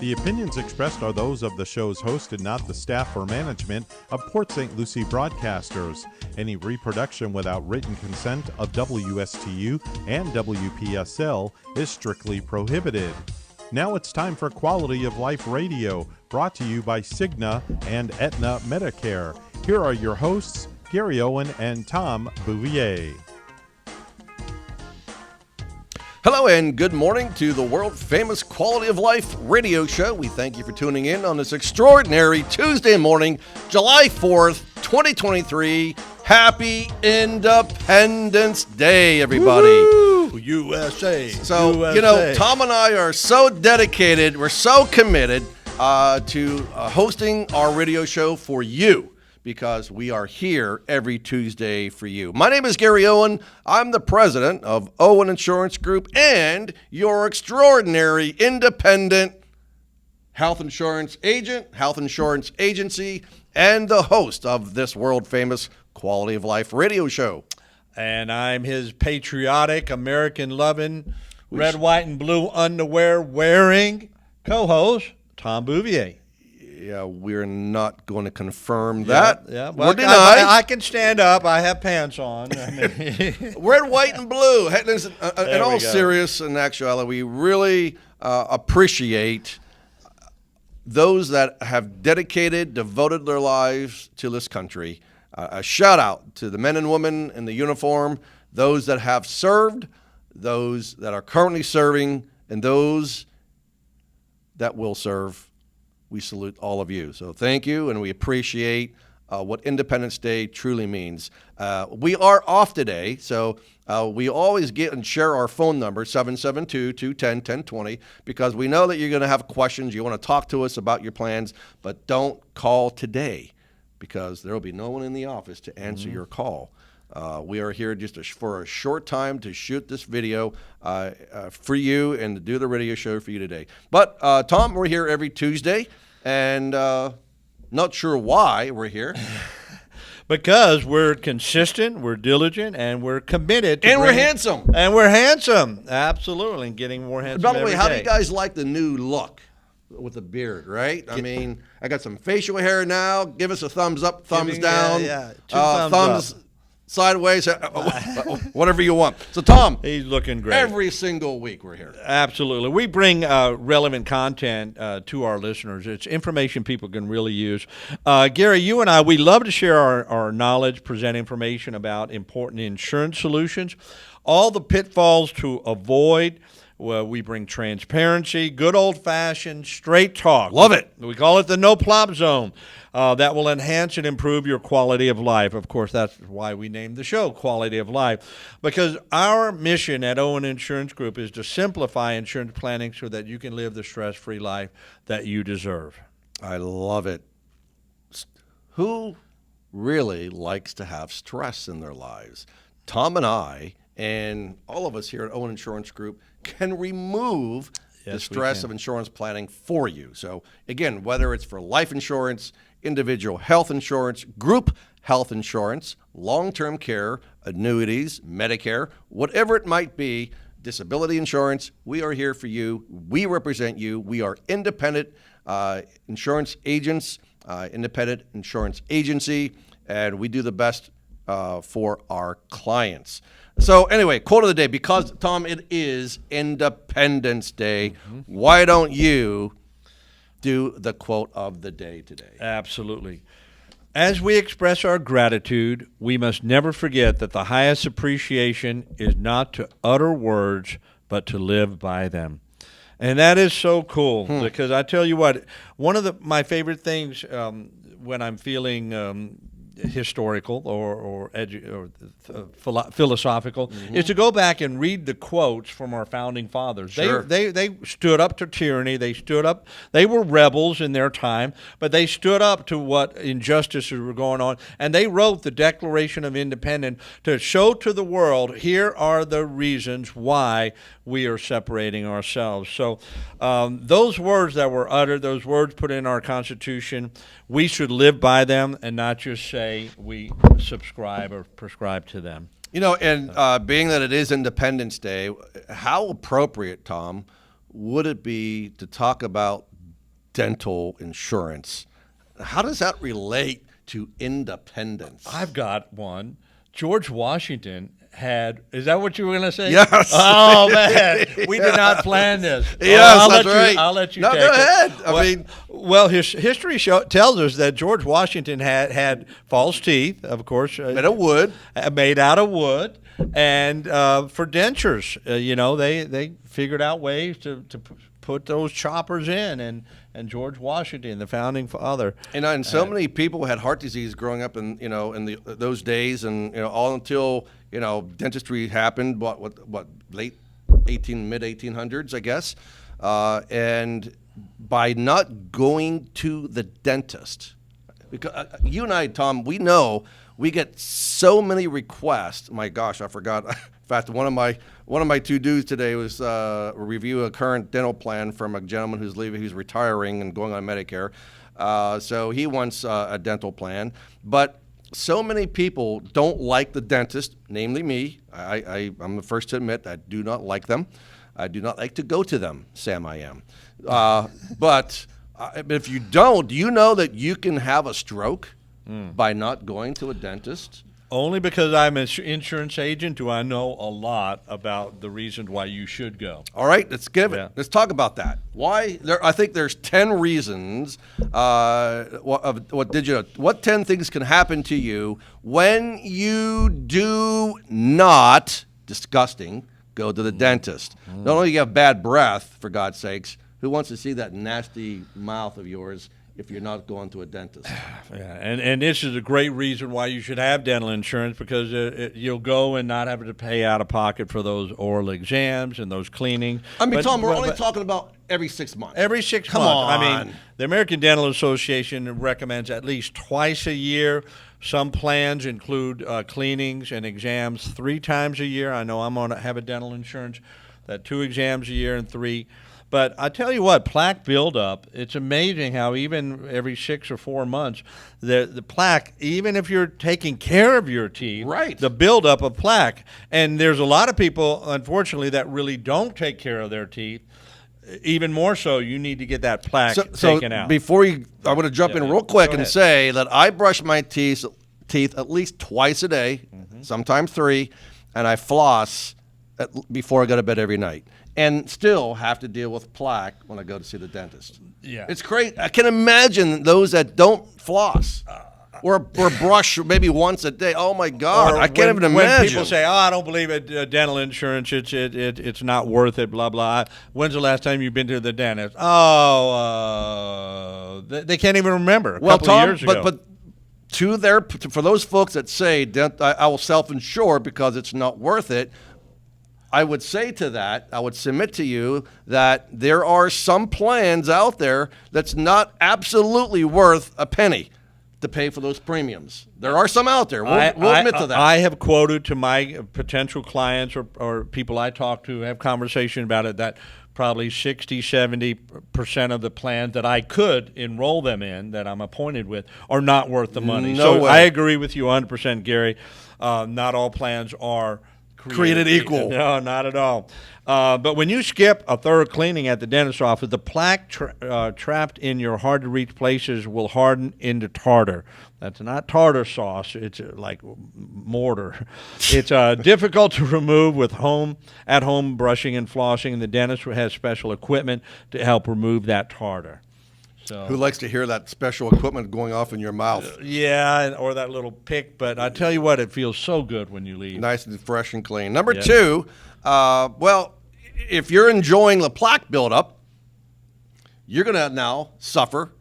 The opinions expressed are those of the show's host and not the staff or management of Port St. Lucie Broadcasters. Any reproduction without written consent of WSTU and WPSL is strictly prohibited. Now it's time for Quality of Life Radio, brought to you by Cigna and Aetna Medicare. Here are your hosts, Gary Owen and Tom Bouvier. Hello and good morning to the world-famous Quality of Life radio show. We thank you for tuning in on this extraordinary Tuesday morning, July 4th, 2023. Happy Independence Day, everybody. Woo-hoo! USA. So, USA. you know, Tom and I are so dedicated, we're so committed to hosting our radio show for you, because we are here every Tuesday for you. My name is Gary Owen. I'm the president of Owen Insurance Group and your extraordinary independent health insurance agent, health insurance agency, and the host of this world-famous Quality of Life radio show. And I'm his patriotic, American-loving, red, white, and blue underwear-wearing co-host, Tom Bouvier. Yeah, we're not going to confirm that. Yeah. Well, I can stand up. I have pants on. Red, white, and blue. In all serious and actuality, we really appreciate those that have devoted their lives to this country. A shout out to the men and women in the uniform, those that have served, those that are currently serving, and those that will serve. We salute all of you. So thank you, and we appreciate what Independence Day truly means. We are off today, so we always get and share our phone number, 772-210-1020, because we know that you're going to have questions. You want to talk to us about your plans, but don't call today, because there will be no one in the office to answer your call. We are here just for a short time to shoot this video for you and to do the radio show for you today. But, Tom, we're here every Tuesday, and not sure why we're here. Because we're consistent, we're diligent, and we're committed. And we're handsome. And we're handsome. Absolutely. And getting more handsome By the way, every how day. do you guys like the new look with the beard, right? I mean, I got some facial hair now. Give us a thumbs up, thumbs down. Yeah. Thumbs up. Sideways, whatever you want. So, Tom, he's looking great. Every single week we're here. Absolutely. We bring relevant content to our listeners. It's information people can really use. Gary, you and I, we love to share our knowledge, present information about important insurance solutions, all the pitfalls to avoid. Well, we bring transparency, good old-fashioned straight talk. Love it. We call it the no plop zone. That will enhance and improve your quality of life. Of course, that's why we named the show Quality of Life, because our mission at Owen Insurance Group is to simplify insurance planning so that you can live the stress-free life that you deserve. I love it. Who really likes to have stress in their lives? Tom and I, and all of us here at Owen Insurance Group, can remove the stress of insurance planning for you. So, again, whether it's for life insurance, individual health insurance, group health insurance, long-term care, annuities, Medicare, whatever it might be, disability insurance, we are here for you. We represent you. We are independent insurance agents, independent insurance agency, and we do the best for our clients. So anyway, quote of the day, because, Tom, it is Independence Day, why don't you do the quote of the day today? Absolutely. As we express our gratitude, we must never forget that the highest appreciation is not to utter words, but to live by them. And that is so cool, because I tell you what, one of my favorite things when I'm feeling historical or philosophical is to go back and read the quotes from our founding fathers. Sure. They stood up to tyranny. They stood up. They were rebels in their time, but they stood up to what injustices were going on, and they wrote the Declaration of Independence to show to the world, here are the reasons why we are separating ourselves. So those words that were uttered, those words put in our Constitution, we should live by them and not just say we subscribe or prescribe to them. You know, and being that it is Independence Day, how appropriate, Tom, would it be to talk about dental insurance. How does that relate to independence? I've got one. George Washington had, is that what you were going to say? Yes. Oh, man. We did not plan this. Yes, that's right. I'll let you no, take go it. ahead. Well, history tells us that George Washington had false teeth, of course. Made of wood. Made out of wood. And for dentures, they figured out ways to put those choppers in. And George Washington, the founding father. And so many people had heart disease growing up in those days, and all until dentistry happened. What mid 1800s, I guess. And by not going to the dentist, because you and I, Tom, we know we get so many requests. My gosh, I forgot. In fact, one of my to-dos today was review a current dental plan from a gentleman who's leaving, who's retiring and going on Medicare. So he wants a dental plan, but so many people don't like the dentist, namely me. I'm the first to admit I do not like them. I do not like to go to them, Sam. I am. But if you don't, do you know that you can have a stroke by not going to a dentist? Only because I'm an insurance agent do I know a lot about the reasons why you should go. All right, let's give it. Yeah. Let's talk about that. Why? I think there's 10 reasons. What 10 things can happen to you when you do not, disgusting, go to the dentist? Not only do you have bad breath, for God's sakes, who wants to see that nasty mouth of yours if you're not going to a dentist? Yeah, and this is a great reason why you should have dental insurance, because you'll go and not have to pay out of pocket for those oral exams and those cleanings. I mean, Tom, we're only talking about every 6 months. Every 6 Come months. on. I mean, the American Dental Association recommends at least twice a year. Some plans include cleanings and exams 3 times a year. I know I'm going to have a dental insurance that 2 exams a year and 3. But I tell you what, plaque buildup, it's amazing how even every 6 or 4 months, the plaque, even if you're taking care of your teeth, right, the buildup of plaque. And there's a lot of people, unfortunately, that really don't take care of their teeth. Even more so, you need to get that plaque taken out. Before I want to jump in real quick and say that I brush my teeth at least twice a day, sometimes 3, and I floss before I go to bed every night. And still have to deal with plaque when I go to see the dentist. Yeah, it's great. I can imagine those that don't floss or brush maybe once a day. Oh my God, I can't even imagine. When people say, "Oh, I don't believe it, dental insurance, it's not worth it," blah blah. When's the last time you've been to the dentist? Oh, they can't even remember. A couple of years ago. But for those folks that say I will self-insure because it's not worth it, I would say to that, I would submit to you that there are some plans out there that's not absolutely worth a penny to pay for those premiums. There are some out there. We'll admit to that. I have quoted to my potential clients or people I talk to, have conversation about it, that probably 60-70% of the plans that I could enroll them in, that I'm appointed with, are not worth the money. No way. I agree with you 100%, Gary. Not all plans are created equal. No, not at all. But when you skip a thorough cleaning at the dentist's office, the plaque trapped in your hard-to-reach places will harden into tartar. That's not tartar sauce. It's like mortar. It's difficult to remove with at-home brushing and flossing, and the dentist has special equipment to help remove that tartar. So, who likes to hear that special equipment going off in your mouth? Yeah, or that little pick. But I tell you what, it feels so good when you leave. Nice and fresh and clean. Number 2, well, if you're enjoying the plaque buildup, you're going to now suffer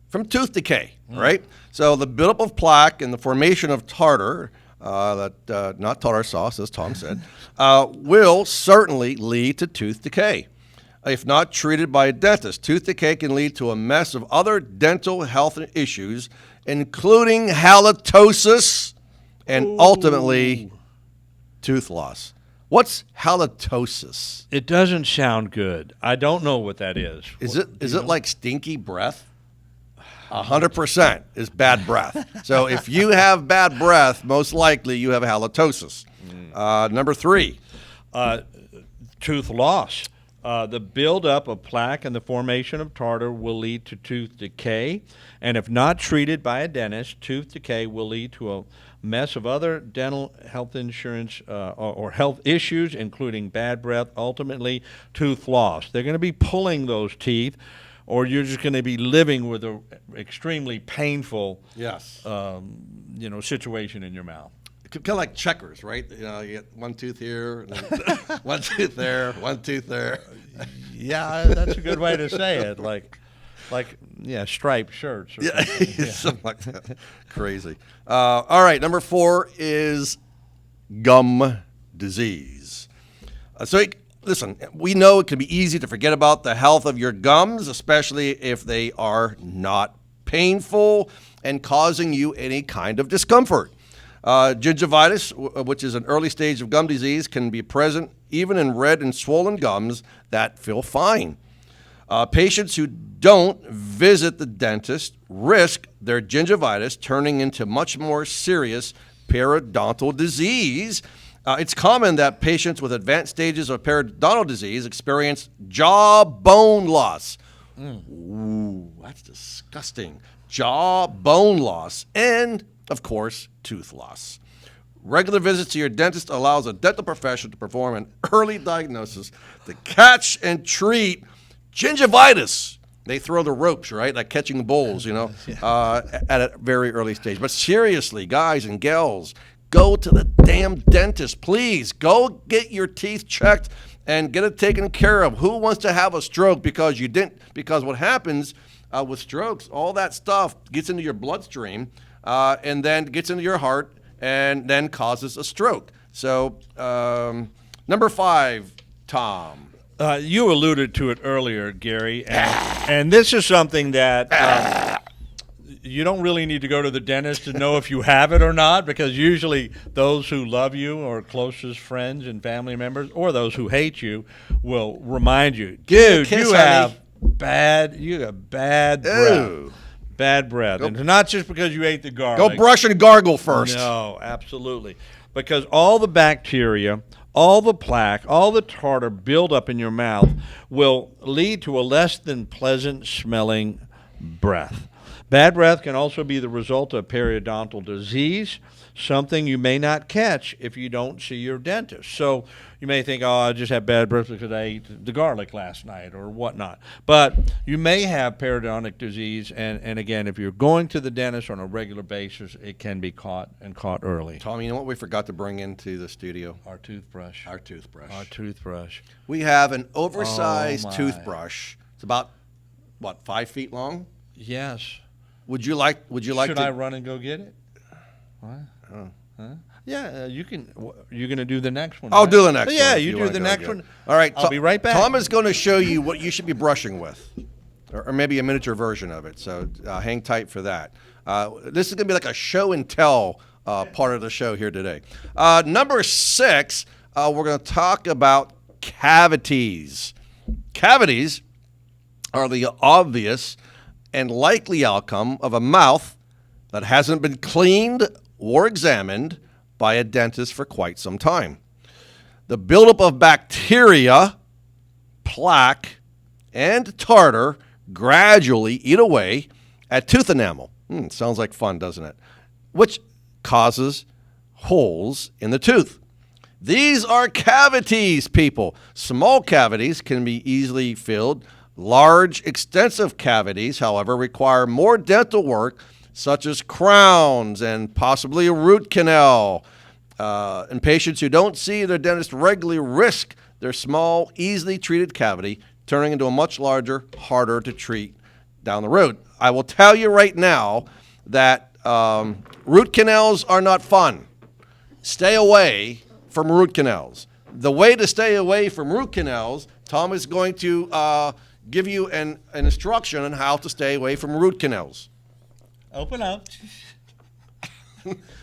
from tooth decay, right? So the buildup of plaque and the formation of tartar, not tartar sauce, as Tom said, will certainly lead to tooth decay. If not treated by a dentist, tooth decay can lead to a mess of other dental health issues, including halitosis and ultimately tooth loss. What's halitosis? It doesn't sound good. I don't know what that is. Is it like stinky breath? 100% is bad breath. So if you have bad breath, most likely you have halitosis. Number 3. Tooth loss. The buildup of plaque and the formation of tartar will lead to tooth decay, and if not treated by a dentist, tooth decay will lead to a mess of other dental health insurance or health issues, including bad breath, ultimately tooth loss. They're going to be pulling those teeth, or you're just going to be living with an extremely painful situation in your mouth. Kind of like checkers, right? You get one tooth here, and then one tooth there, one tooth there. Yeah, that's a good way to say it. Like striped shirts. Or something. Something like that. Crazy. All right, number 4 is gum disease. Listen, we know it can be easy to forget about the health of your gums, especially if they are not painful and causing you any kind of discomfort. Gingivitis, which is an early stage of gum disease, can be present even in red and swollen gums that feel fine. Patients who don't visit the dentist risk their gingivitis turning into much more serious periodontal disease. It's common that patients with advanced stages of periodontal disease experience jaw bone loss. Ooh, that's disgusting. Jaw bone loss and, of course, tooth loss. Regular visits to your dentist allows a dental professional to perform an early diagnosis to catch and treat gingivitis. They throw the ropes, right? Like catching bulls, at a very early stage. But seriously, guys and gals, go to the damn dentist, please. Go get your teeth checked and get it taken care of. Who wants to have a stroke because you didn't? Because what happens with strokes, all that stuff gets into your bloodstream and then gets into your heart and then causes a stroke. So number 5, Tom. You alluded to it earlier, Gary, and this is something that you don't really need to go to the dentist to know if you have it or not, because usually those who love you or closest friends and family members, or those who hate you, will remind you, dude, you have bad breath. Bad breath. And it's not just because you ate the garlic. Go brush and gargle first. No, absolutely. Because all the bacteria, all the plaque, all the tartar buildup in your mouth will lead to a less than pleasant smelling breath. Bad breath can also be the result of periodontal disease, something you may not catch if you don't see your dentist. So you may think, I just have bad breath because I ate the garlic last night or whatnot. But you may have periodontic disease, and again, if you're going to the dentist on a regular basis, it can be caught early. Tom, you know what we forgot to bring into the studio? Our toothbrush. We have an oversized toothbrush. It's about, 5 feet long? Yes. Would you like Should to? I run and go get it? What? Huh? Yeah, you can. You're going to do the next one. I'll right? do the next one. Yeah, if you do the next one. All right. I'll be right back. Tom is going to show you what you should be brushing with, or maybe a miniature version of it. So hang tight for that. This is going to be like a show and tell part of the show here today. Number 6, we're going to talk about cavities. Cavities are the obvious and likely outcome of a mouth that hasn't been cleaned or examined by a dentist for quite some time. The buildup of bacteria, plaque, and tartar gradually eat away at tooth enamel. Sounds like fun, doesn't it? Which causes holes in the tooth. These are cavities, people. Small cavities can be easily filled. Large, extensive cavities, however, require more dental work, such as crowns and possibly a root canal. And patients who don't see their dentist regularly risk their small, easily treated cavity turning into a much larger, harder to treat down the road. I will tell you right now that root canals are not fun. Stay away from root canals. The way to stay away from root canals, Tom is going to give you an instruction on how to stay away from root canals. Open up.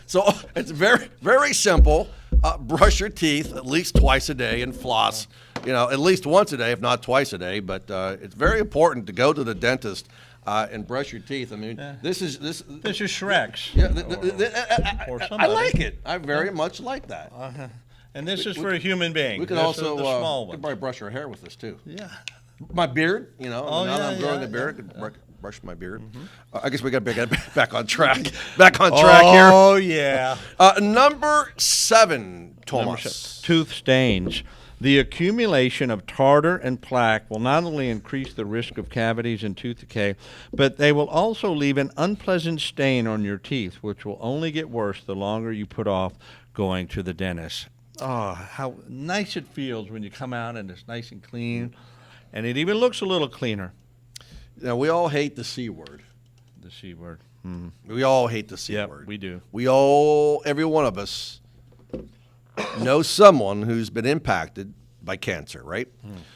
So it's very, very simple. Brush your teeth at least twice a day and floss, at least once a day, if not twice a day. But it's very important to go to the dentist and brush your teeth. I mean, this is Shrek's. Yeah, or I like it. I very much like that. And this is for a human being. We can This also is the small we one. can probably brush our hair with this too. Yeah. My beard, now Oh, that yeah, I'm growing yeah, the beard, yeah, I could brush my beard. I guess we got to get back on track. Back on track Oh, yeah. here. Number 7, Thomas. Tooth stains. The accumulation of tartar and plaque will not only increase the risk of cavities and tooth decay, but they will also leave an unpleasant stain on your teeth, which will only get worse the longer you put off going to the dentist. Oh, how nice it feels when you come out and it's nice and clean, and it even looks a little cleaner. Now, we all hate the C word. The C word. We all hate the C Yep, word. we do. Every one of us knows someone who's been impacted by cancer, right?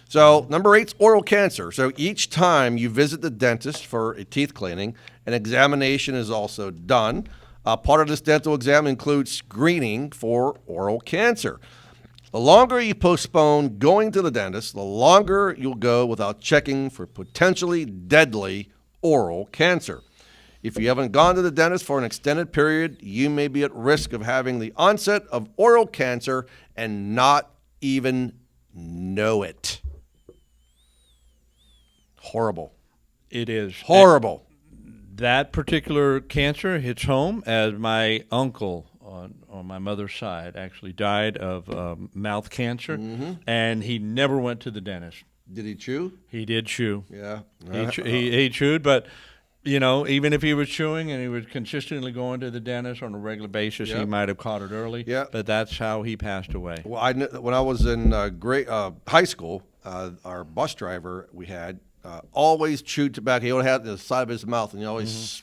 So number 8's oral cancer. So each time you visit the dentist for a teeth cleaning, an examination is also done. Part of this dental exam includes screening for oral cancer. The longer you postpone going to the dentist, the longer you'll go without checking for potentially deadly oral cancer. If you haven't gone to the dentist for an extended period, you may be at risk of having the onset of oral cancer and not even know it. Horrible. It is. Horrible. That particular cancer hits home, as my uncle on my mother's side actually died of mouth cancer, and he never went to the dentist. Did he chew? He did chew. Yeah. He chewed, but even if he was chewing and he was consistently going to the dentist on a regular basis, he might have caught it early. Yeah. But that's how he passed away. Well, when I was in high school, our bus driver we had always chewed tobacco. He would have it in the side of his mouth, and he always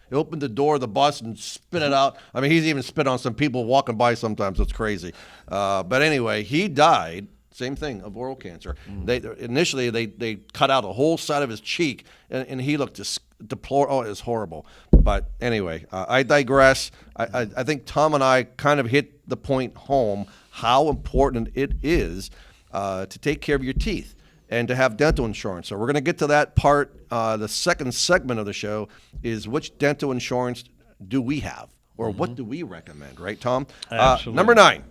he opened the door of the bus and spit it out. I mean, he's even spit on some people walking by sometimes. It's crazy. But anyway, he died. Same thing, of oral cancer. Initially they cut out a whole side of his cheek, and he looked deplorable. Oh, it was horrible. But anyway, I digress. I think Tom and I kind of hit the point home how important it is to take care of your teeth and to have dental insurance. So we're going to get to that part. The second segment of the show is which dental insurance do we have, or what do we recommend, right, Tom? Absolutely. Number 9.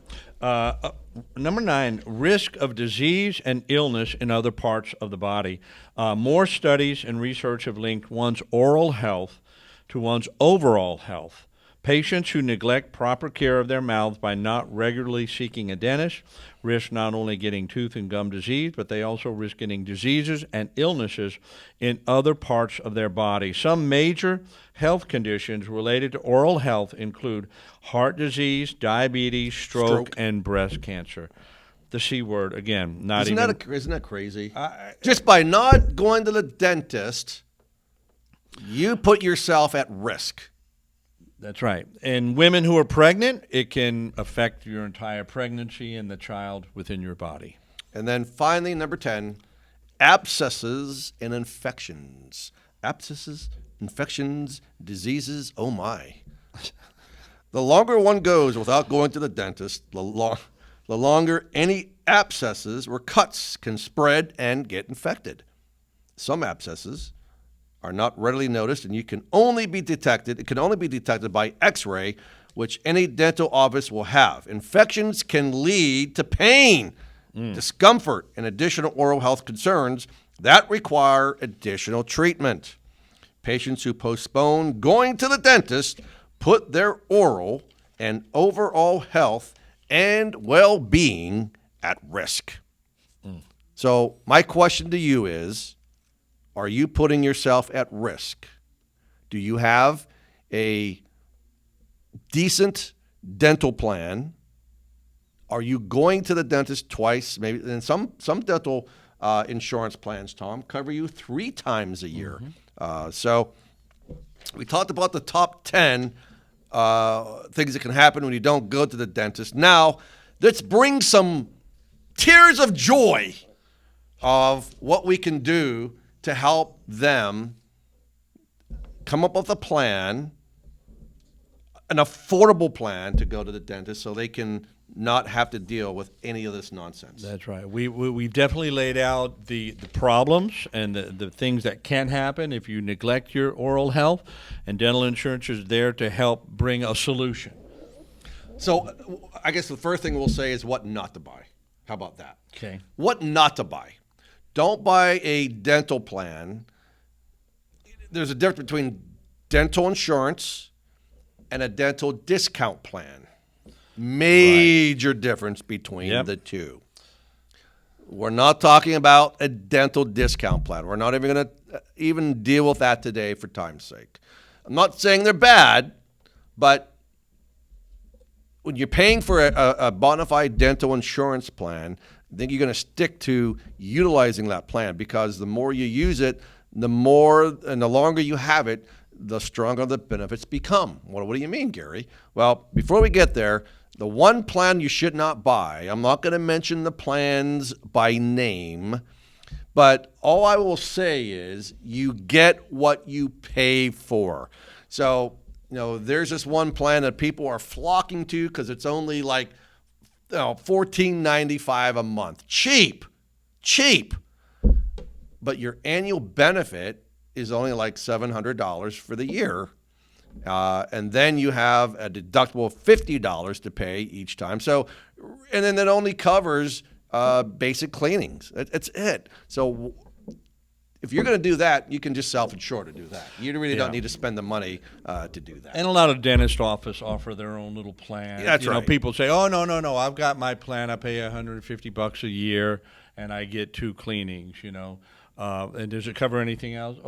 Number 9, risk of disease and illness in other parts of the body. More studies and research have linked one's oral health to one's overall health. Patients who neglect proper care of their mouths by not regularly seeking a dentist risk not only getting tooth and gum disease, but they also risk getting diseases and illnesses in other parts of their body. Some major health conditions related to oral health include heart disease, diabetes, stroke. And breast cancer. The C word, again, Isn't that crazy? Just by not going to the dentist, you put yourself at risk. That's right. And women who are pregnant, it can affect your entire pregnancy and the child within your body. And then finally, number 10, abscesses and infections. Abscesses, infections, diseases, oh my. The longer one goes without going to the dentist, the longer any abscesses or cuts can spread and get infected. Some abscesses are not readily noticed, and it can only be detected by x-ray, which any dental office will have. Infections can lead to pain, discomfort, and additional oral health concerns that require additional treatment. Patients who postpone going to the dentist put their oral and overall health and well-being at risk. So my question to you is, are you putting yourself at risk? Do you have a decent dental plan? Are you going to the dentist twice? Maybe, and some dental insurance plans, Tom, cover you 3 times a year. So we talked about the top 10 things that can happen when you don't go to the dentist. Now, let's bring some tears of joy of what we can do to help them come up with a plan, an affordable plan to go to the dentist so they can not have to deal with any of this nonsense. That's right. We've definitely laid out the problems and the things that can happen if you neglect your oral health, and dental insurance is there to help bring a solution. So I guess the first thing we'll say is what not to buy. How about that? Okay. What not to buy. Don't buy a dental plan. There's a difference between dental insurance and a dental discount plan. Major difference between the two. We're not talking about a dental discount plan. We're not even going to even deal with that today for time's sake. I'm not saying they're bad, but when you're paying for a bona fide dental insurance plan, I think you're going to stick to utilizing that plan, because the more you use it, the more and the longer you have it, the stronger the benefits become. What do you mean, Gary? Well, before we get there, the one plan you should not buy, I'm not going to mention the plans by name, but all I will say is you get what you pay for. So, there's this one plan that people are flocking to because it's only like $14.95 a month. Cheap. But your annual benefit is only like $700 for the year. And then you have a deductible of $50 to pay each time. So, and then that only covers basic cleanings. That's it. So if you're going to do that, you can just self-insure to do that. You really don't need to spend the money to do that. And a lot of dentist office offer their own little plan. That's right. People say, "Oh, no, I've got my plan. I pay $150 a year, and I get 2 cleanings." And does it cover anything else?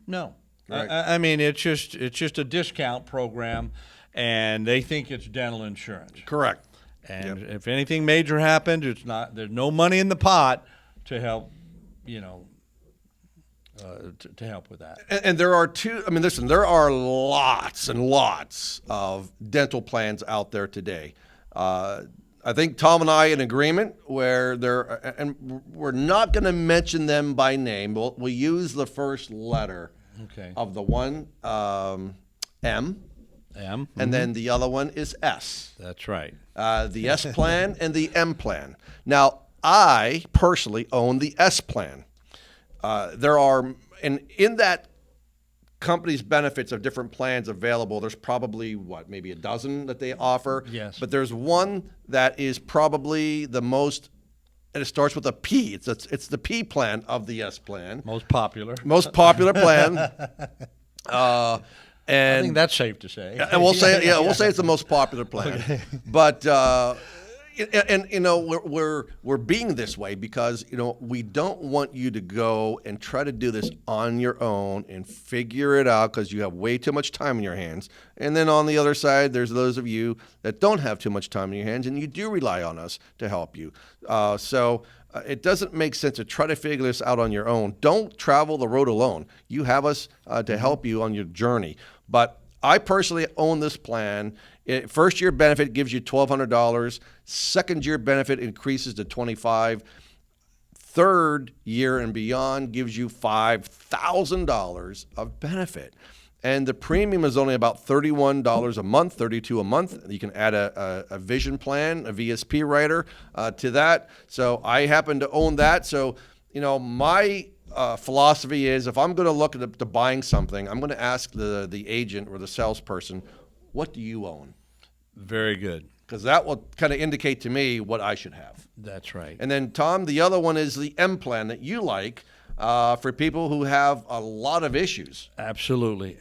No. Right. I mean, it's just a discount program, and they think it's dental insurance. Correct. And if anything major happens, there's no money in the pot to help. To help with that. And there are listen, there are lots and lots of dental plans out there today. I think Tom and I are in agreement where and we're not going to mention them by name. We'll use the first letter of the one, M. M. And then the other one is S. That's right. The S plan and the M plan. Now, I personally own the S plan. There are, and in that company's benefits of different plans available, there's probably, maybe a dozen that they offer? Yes. But there's one that is probably the most, and it starts with a P. It's the P plan of the S plan. Most popular. Most popular plan. And I think that's safe to say. And we'll say it's the most popular plan. Okay. But we're being this way because we don't want you to go and try to do this on your own and figure it out because you have way too much time in your hands. And then on the other side, there's those of you that don't have too much time in your hands and you do rely on us to help you. So it doesn't make sense to try to figure this out on your own. Don't travel the road alone. You have us to help you on your journey. But I personally own this plan. First year benefit gives you $1,200. Second year benefit increases to $2,500. Third year and beyond gives you $5,000 of benefit. And the premium is only about $31 a month, $32 a month. You can add a vision plan, a VSP rider to that. So I happen to own that. So, my philosophy is if I'm going to look at buying something, I'm going to ask the agent or the salesperson, what do you own? Very good. Because that will kind of indicate to me what I should have. That's right. And then, Tom, the other one is the M plan that you like for people who have a lot of issues. Absolutely.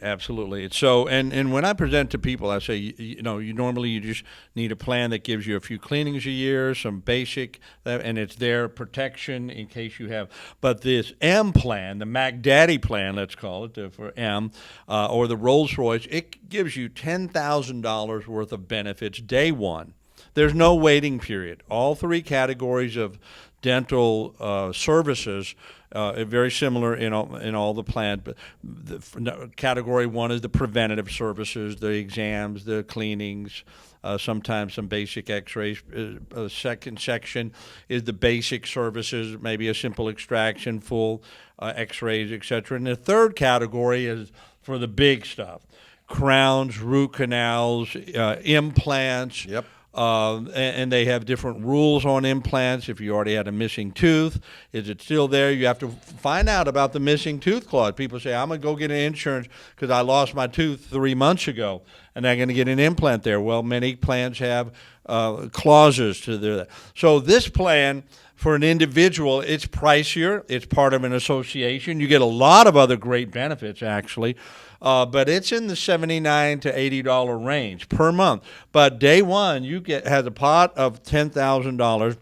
So, and when I present to people, I say, you normally you just need a plan that gives you a few cleanings a year, some basic, and it's there protection in case you have. But this M plan, the Mac Daddy plan, let's call it for M, or the Rolls Royce, it gives you $10,000 worth of benefits day one. There's no waiting period. All 3 categories of dental services very similar in all the plans. But category 1 is the preventative services, the exams, the cleanings, sometimes some basic x-rays. Second section is the basic services, maybe a simple extraction, full x-rays, etc. And the third category is for the big stuff: crowns, root canals, implants. Yep. And they have different rules on implants. If you already had a missing tooth, is it still there? You have to find out about the missing tooth clause. People say, I'm going to go get an insurance because I lost my tooth 3 months ago. and they're going to get an implant there. Well, many plans have clauses to their. So this plan for an individual, it's pricier. It's part of an association. You get a lot of other great benefits, actually. But it's in the $79 to $80 range per month. But day one, you has a pot of $10,000.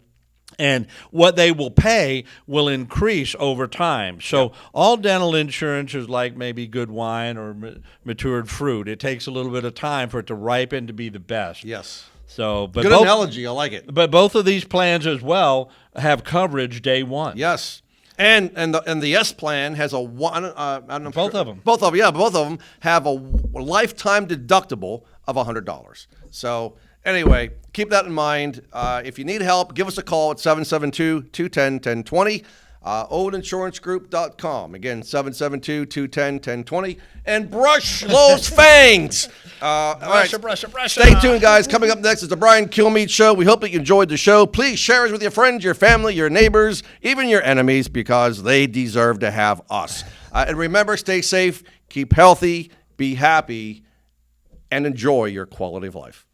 And what they will pay will increase over time. So all dental insurance is like maybe good wine or matured fruit. It takes a little bit of time for it to ripen to be the best. Yes. So, but good analogy. I like it. But both of these plans as well have coverage day one. Yes. And the S plan has a one. I don't know. Both of them. Both of them have a lifetime deductible of $100. So anyway, keep that in mind. If you need help, give us a call at 772-210-1020. OldInsuranceGroup.com. Again, 772-210-1020. And brush those fangs. Brush. Stay tuned, guys. Coming up next is the Brian Kilmeade Show. We hope that you enjoyed the show. Please share us with your friends, your family, your neighbors, even your enemies, because they deserve to have us. And remember, stay safe, keep healthy, be happy, and enjoy your quality of life.